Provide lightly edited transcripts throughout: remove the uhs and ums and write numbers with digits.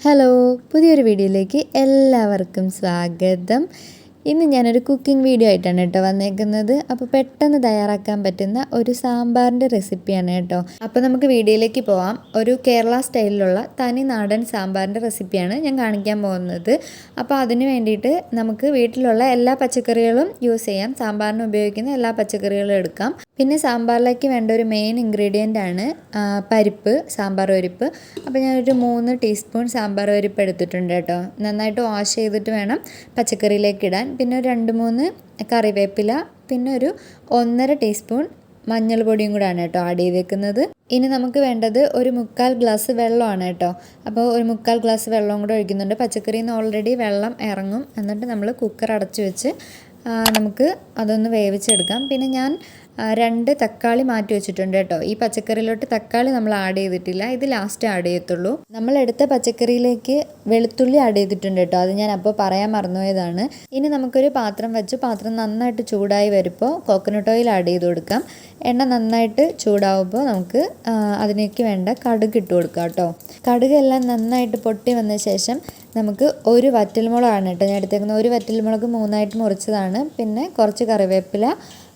Hello, പുതിയൊരു വീഡിയോയിലേക്ക് എല്ലാവർക്കും സ്വാഗതം. ഇന്ന് ഞാനൊരു കുക്കിംഗ് വീഡിയോ ആയിട്ടാണ് കേട്ടോ വന്നേക്കുന്നത്. അപ്പോൾ പെട്ടെന്ന് തയ്യാറാക്കാൻ പറ്റുന്ന ഒരു സാമ്പാറിൻ്റെ റെസിപ്പിയാണ് കേട്ടോ. അപ്പോൾ നമുക്ക് വീഡിയോയിലേക്ക് പോവാം. ഒരു കേരള സ്റ്റൈലിലുള്ള തനി നാടൻ സാമ്പാറിൻ്റെ റെസിപ്പിയാണ് ഞാൻ കാണിക്കാൻ പോകുന്നത്. അപ്പോൾ അതിന് വേണ്ടിയിട്ട് നമുക്ക് വീട്ടിലുള്ള എല്ലാ പച്ചക്കറികളും യൂസ് ചെയ്യാം. സാമ്പാറിന് ഉപയോഗിക്കുന്ന എല്ലാ പച്ചക്കറികളും എടുക്കാം. പിന്നെ സാമ്പാറിലേക്ക് വേണ്ട ഒരു മെയിൻ ഇൻഗ്രീഡിയൻ്റ് ആണ് പരിപ്പ്, സാമ്പാർ പരിപ്പ്. അപ്പോൾ ഞാനൊരു 3 ടീസ്പൂൺ സാമ്പാർ പരിപ്പ് എടുത്തിട്ടുണ്ട് കേട്ടോ. നന്നായിട്ട് വാഷ് ചെയ്തിട്ട് വേണം പച്ചക്കറിയിലേക്ക് ഇടാൻ. പിന്നെ ഒരു 2-3 കറിവേപ്പില, പിന്നെ ഒരു 1.5 ടീസ്പൂൺ മഞ്ഞൾ പൊടിയും കൂടാണ് കേട്ടോ ആഡ് ചെയ്തേക്കുന്നത്. ഇനി നമുക്ക് വേണ്ടത് ഒരു 3/4 ഗ്ലാസ് വെള്ളമാണ് കേട്ടോ. അപ്പോൾ ഒരു 3/4 ഗ്ലാസ് വെള്ളവും കൂടെ ഒഴിക്കുന്നുണ്ട്. പച്ചക്കറിയിൽ നിന്ന് ഓൾറെഡി വെള്ളം ഇറങ്ങും. എന്നിട്ട് നമ്മൾ കുക്കർ അടച്ചു വെച്ച് നമുക്ക് അതൊന്ന് വേവിച്ചെടുക്കാം. പിന്നെ ഞാൻ 2 തക്കാളി മാറ്റി വെച്ചിട്ടുണ്ട് കേട്ടോ. ഈ പച്ചക്കറിയിലോട്ട് തക്കാളി നമ്മൾ ആഡ് ചെയ്തിട്ടില്ല, ഇത് ലാസ്റ്റ് ആഡ് ചെയ്യത്തുള്ളൂ. നമ്മളെടുത്ത പച്ചക്കറിയിലേക്ക് വെളുത്തുള്ളി ആഡ് ചെയ്തിട്ടുണ്ട് കേട്ടോ, അത് ഞാൻ അപ്പോൾ പറയാൻ മറന്നുപോയതാണ്. ഇനി നമുക്കൊരു പാത്രം വെച്ച് പാത്രം നന്നായിട്ട് ചൂടായി വരുമ്പോൾ കോക്കനട്ട് ഓയിൽ ആഡ് ചെയ്ത് കൊടുക്കാം. എണ്ണ നന്നായിട്ട് ചൂടാവുമ്പോൾ നമുക്ക് അതിലേക്ക് വേണ്ട കടുക് ഇട്ട് കൊടുക്കാം കേട്ടോ. കടുക് എല്ലാം നന്നായിട്ട് പൊട്ടി വന്ന ശേഷം നമുക്ക് ഒരു വറ്റൽമുളകാണ് കേട്ടോ ഞാൻ എടുത്തേക്കുന്നത്. ഒരു വറ്റൽമുളക് 3ആയിട്ട് മുറിച്ചതാണ്. പിന്നെ കുറച്ച് കറിവേപ്പില,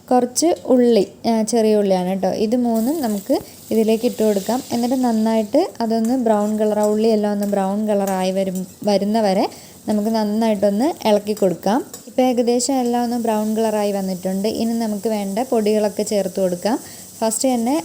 കുറച്ച് ഉള്ളി, ചെറിയ ഉള്ളിയാണ് കേട്ടോ. ഇത് 3ഉം നമുക്ക് ഇതിലേക്ക് ഇട്ട് കൊടുക്കാം. എന്നിട്ട് നന്നായിട്ട് അതൊന്ന് ബ്രൗൺ കളർ, ഉള്ളിയെല്ലാം ഒന്ന് ബ്രൗൺ കളറായി വരുന്നവരെ നമുക്ക് നന്നായിട്ടൊന്ന് ഇളക്കി കൊടുക്കാം. ഇപ്പോൾ ഏകദേശം എല്ലാം ഒന്ന് ബ്രൗൺ കളറായി വന്നിട്ടുണ്ട്. ഇനി നമുക്ക് വേണ്ട പൊടികളൊക്കെ ചേർത്ത് കൊടുക്കാം. ഫസ്റ്റ് തന്നെ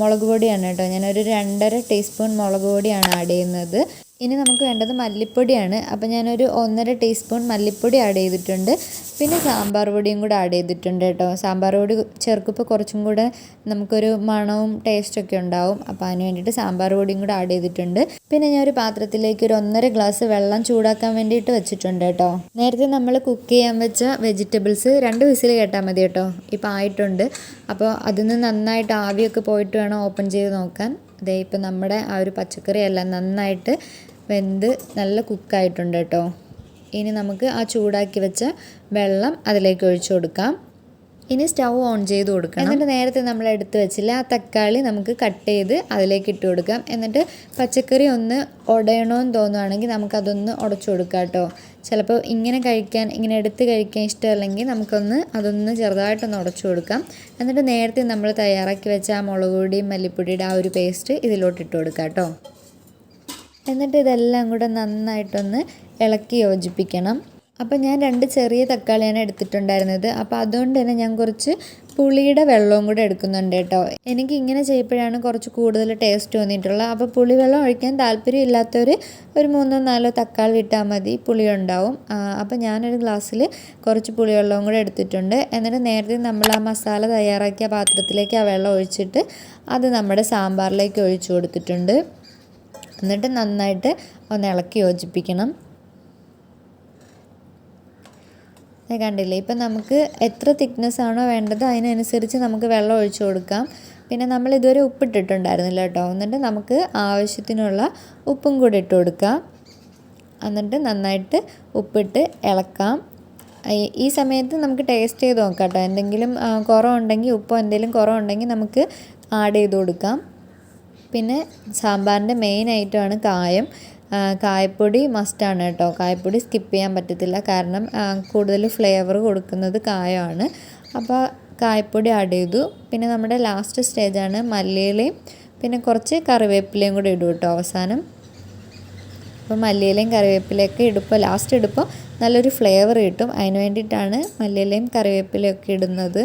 മുളക് പൊടിയാണ് കേട്ടോ. ഞാനൊരു 2.5 ടീസ്പൂൺ മുളക് പൊടിയാണ് ആഡ് ചെയ്യുന്നത്. ഇനി നമുക്ക് വേണ്ടത് മല്ലിപ്പൊടിയാണ്. അപ്പോൾ ഞാനൊരു 1.5 ടീസ്പൂൺ മല്ലിപ്പൊടി ആഡ് ചെയ്തിട്ടുണ്ട്. പിന്നെ സാമ്പാർ പൊടിയും കൂടെ ആഡ് ചെയ്തിട്ടുണ്ട് കേട്ടോ. സാമ്പാർ പൊടി ചേർക്കുമ്പോൾ കുറച്ചും കൂടെ നമുക്കൊരു മണവും ടേസ്റ്റൊക്കെ ഉണ്ടാവും. അപ്പോൾ അതിന് വേണ്ടിയിട്ട് സാമ്പാർ പൊടിയും കൂടെ ആഡ് ചെയ്തിട്ടുണ്ട്. പിന്നെ ഞാൻ ഒരു പാത്രത്തിലേക്ക് ഒരു 1.5 ഗ്ലാസ് വെള്ളം ചൂടാക്കാൻ വേണ്ടിയിട്ട് വെച്ചിട്ടുണ്ട് കേട്ടോ. നേരത്തെ നമ്മൾ കുക്ക് ചെയ്യാൻ വെച്ച വെജിറ്റബിൾസ് 2 വിസിൽ കേട്ടാൽ മതി കേട്ടോ. ഇപ്പോൾ ആയിട്ടുണ്ട്. അപ്പോൾ അതിന് നന്നായിട്ട് ആവിയൊക്കെ പോയിട്ട് വേണം ഓപ്പൺ ചെയ്ത് നോക്കാൻ. അതേ ഇപ്പം നമ്മുടെ ആ ഒരു പച്ചക്കറി എല്ലാം നന്നായിട്ട് വെന്ത് നല്ല കുക്കായിട്ടുണ്ട് കേട്ടോ. ഇനി നമുക്ക് ആ ചൂടാക്കി വെച്ച വെള്ളം അതിലേക്ക് ഒഴിച്ചു കൊടുക്കാം. ഇനി സ്റ്റൗ ഓൺ ചെയ്ത് കൊടുക്കണം. എന്നിട്ട് നേരത്തെ നമ്മൾ എടുത്ത് വെച്ചില്ല ആ തക്കാളി നമുക്ക് കട്ട് ചെയ്ത് അതിലേക്ക് ഇട്ട് കൊടുക്കാം. എന്നിട്ട് പച്ചക്കറി ഒന്ന് ഉടയണമെന്ന് തോന്നുകയാണെങ്കിൽ നമുക്കതൊന്ന് ഉടച്ചു കൊടുക്കാം കേട്ടോ. ചിലപ്പോൾ ഇങ്ങനെ എടുത്ത് കഴിക്കാൻ ഇഷ്ടമല്ലെങ്കിൽ അതൊന്ന് ചെറുതായിട്ടൊന്ന് ഉടച്ചു കൊടുക്കാം. എന്നിട്ട് നേരത്തെ നമ്മൾ തയ്യാറാക്കി വെച്ച ആ മുളക് പൊടിയും മല്ലിപ്പൊടിയുടെ ആ ഒരു പേസ്റ്റ് ഇതിലോട്ട് ഇട്ട് കൊടുക്കാം കേട്ടോ. എന്നിട്ട് ഇതെല്ലാം കൂടെ നന്നായിട്ടൊന്ന് ഇളക്കി യോജിപ്പിക്കണം. അപ്പോൾ ഞാൻ 2 ചെറിയ തക്കാളിയാണ് എടുത്തിട്ടുണ്ടായിരുന്നത്. അപ്പോൾ അതുകൊണ്ട് തന്നെ ഞാൻ കുറച്ച് പുളിയുടെ വെള്ളവും കൂടെ എടുക്കുന്നുണ്ട് കേട്ടോ. എനിക്ക് ഇങ്ങനെ ചെയ്യുമ്പോഴാണ് കുറച്ച് കൂടുതൽ ടേസ്റ്റ് തോന്നിയിട്ടുള്ളത്. അപ്പോൾ പുളിവെള്ളം ഒഴിക്കാൻ താല്പര്യമില്ലാത്തവർ ഒരു 3-4 തക്കാളി ഇട്ടാൽ മതി, പുളി ഉണ്ടാവും. അപ്പോൾ ഞാനൊരു ഗ്ലാസ്സിൽ കുറച്ച് പുളിവെള്ളവും കൂടെ എടുത്തിട്ടുണ്ട്. എന്നിട്ട് നേരത്തെ നമ്മൾ ആ മസാല തയ്യാറാക്കിയ പാത്രത്തിലേക്ക് ആ വെള്ളം ഒഴിച്ചിട്ട് അത് നമ്മുടെ സാമ്പാറിലേക്ക് ഒഴിച്ചു കൊടുത്തിട്ടുണ്ട്. എന്നിട്ട് നന്നായിട്ട് ഒന്ന് ഇളക്കി യോജിപ്പിക്കണം. കണ്ടില്ലേ, ഇപ്പം നമുക്ക് എത്ര തിക്നെസ് ആണോ വേണ്ടത് അതിനനുസരിച്ച് നമുക്ക് വെള്ളം ഒഴിച്ചു കൊടുക്കാം. പിന്നെ നമ്മൾ ഇതുവരെ ഉപ്പിട്ടിട്ടുണ്ടായിരുന്നില്ല കേട്ടോ. എന്നിട്ട് നമുക്ക് ആവശ്യത്തിനുള്ള ഉപ്പും കൂടി ഇട്ട് കൊടുക്കാം. എന്നിട്ട് നന്നായിട്ട് ഉപ്പിട്ട് ഇളക്കാം. ഈ സമയത്ത് നമുക്ക് ടേസ്റ്റ് ചെയ്ത് നോക്കാം കേട്ടോ. എന്തെങ്കിലും കുറവുണ്ടെങ്കിൽ, ഉപ്പോ എന്തെങ്കിലും കുറവുണ്ടെങ്കിൽ നമുക്ക് ആഡ് ചെയ്ത് കൊടുക്കാം. പിന്നെ സാമ്പാറിൻ്റെ മെയിൻ ഐറ്റമാണ് കായം. കായപ്പൊടി മസ്റ്റാണ് കേട്ടോ. കായപ്പൊടി സ്കിപ്പ് ചെയ്യാൻ പറ്റത്തില്ല, കാരണം കൂടുതൽ ഫ്ലേവർ കൊടുക്കുന്നത് കായമാണ്. അപ്പോൾ കായപ്പൊടി ആഡ് ചെയ്തു. പിന്നെ നമ്മുടെ ലാസ്റ്റ് സ്റ്റേജാണ് മല്ലിയിലയും പിന്നെ കുറച്ച് കറിവേപ്പിലയും കൂടി ഇടും കേട്ടോ അവസാനം. അപ്പോൾ മല്ലിയിലയും കറിവേപ്പിലയൊക്കെ ലാസ്റ്റ് ഇടുമ്പോൾ നല്ലൊരു ഫ്ലേവർ കിട്ടും. അതിന് വേണ്ടിയിട്ടാണ് മല്ലിയിലയും കറിവേപ്പിലയൊക്കെ ഇടുന്നത്.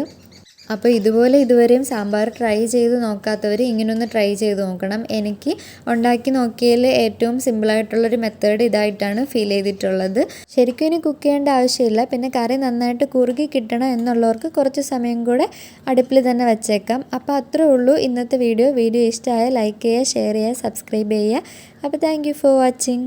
അപ്പോൾ ഇതുവരെയും സാമ്പാർ ട്രൈ ചെയ്ത് നോക്കാത്തവർ ഇങ്ങനൊന്ന് ട്രൈ ചെയ്ത് നോക്കണം. എനിക്ക് ഉണ്ടാക്കി നോക്കിയതിൽ ഏറ്റവും സിമ്പിളായിട്ടുള്ളൊരു മെത്തേഡ് ഇതായിട്ടാണ് ഫീൽ ചെയ്തിട്ടുള്ളത്. ശരിക്കും ഇനി കുക്ക് ചെയ്യേണ്ട ആവശ്യമില്ല. പിന്നെ കറി നന്നായിട്ട് കുറുകി കിട്ടണം എന്നുള്ളവർക്ക് കുറച്ച് സമയം കൂടെ അടുപ്പിൽ തന്നെ വെച്ചേക്കാം. അപ്പോൾ അത്രേ ഉള്ളൂ ഇന്നത്തെ വീഡിയോ. ഇഷ്ടമായ ലൈക്ക് ചെയ്യുക, ഷെയർ ചെയ്യുക, സബ്സ്ക്രൈബ് ചെയ്യുക. അപ്പോൾ താങ്ക് യു ഫോർ വാച്ചിങ്.